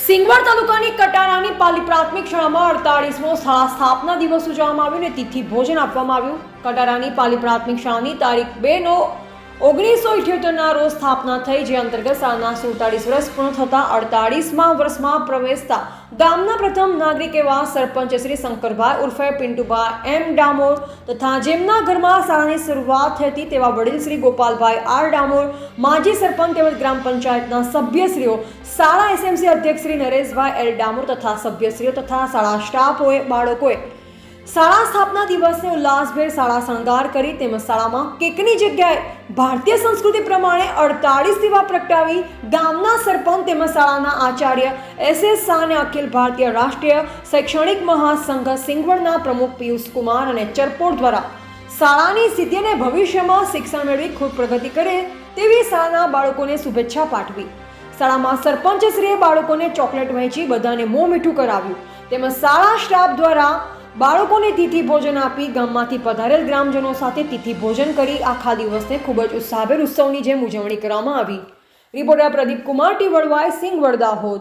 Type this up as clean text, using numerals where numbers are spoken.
સિંગવડ તાલુકાની કટારાની પાલી પ્રાથમિક શાળામાં 48મો શાળા સ્થાપના દિવસ ઉજવવામાં આવ્યો અને તિથિ ભોજન આપવામાં આવ્યું। કટારાની પાલી પ્રાથમિક શાળાની તારીખ 2/9/1978 રોજ સ્થાપના થઈ, જે અંતર્ગત શાળાના 47 વર્ષ પૂર્ણ થતા 48મા વર્ષમાં પ્રવેશતા ગામના પ્રથમ નાગરિક એવા સરપંચ શ્રી શંકરભાઈ ઉર્ફે પિન્ટુભાઈ એમ ડામોર તથા જેમના ઘરમાં શાળાની શરૂઆત થઈ હતી તેવા વડીલ શ્રી ગોપાલભાઈ આર ડામોર, માજી સરપંચ તેમજ ગ્રામ પંચાયતના સભ્યશ્રીઓ, શાળા એસએમસી અધ્યક્ષ શ્રી નરેશભાઈ એલ ડામોર તથા સભ્યશ્રીઓ તથા શાળા સ્ટાફોએ બાળકોએ શાળા સ્થાપના દિવસને ઉલ્લાસભેર શાળા શણગાર કરી તેમજ શાળામાં કેકની જગ્યાએ ભારતીય સંસ્કૃતિ પ્રમાણે 48 દીવા પ્રગટાવી ગામના સરપંચ તેમજ શાળાના આચાર્ય SS શાહ અને અખિલ ભારતીય રાષ્ટ્રીય શૈક્ષણિક મહાસંઘ સિંગવડના પ્રમુખ પિયુષ કુમાર અને ચરપોટ દ્વારા શાળાની સિદ્ધિ અને ભવિષ્યમાં શિક્ષણ મેળવી ખૂબ પ્રગતિ કરે તેવી શાળાના બાળકોને શુભેચ્છા પાઠવી। શાળામાં સરપંચશ્રીએ બાળકોને ચોકલેટ વહેંચી બધાને મોં મીઠું કરાવ્યું તેમજ શાળા સ્ટાફ દ્વારા બાળકોને તિથિ ભોજન આપી ગામમાંથી પધારેલ ગ્રામજનો સાથે તિથિ ભોજન કરી આખા દિવસને ખૂબ જ ઉત્સાહભેર ઉત્સવની જેમ ઉજવણી કરવામાં આવી। Reporter Pradeep Kumar T Vadvai, Singvad, Dahod.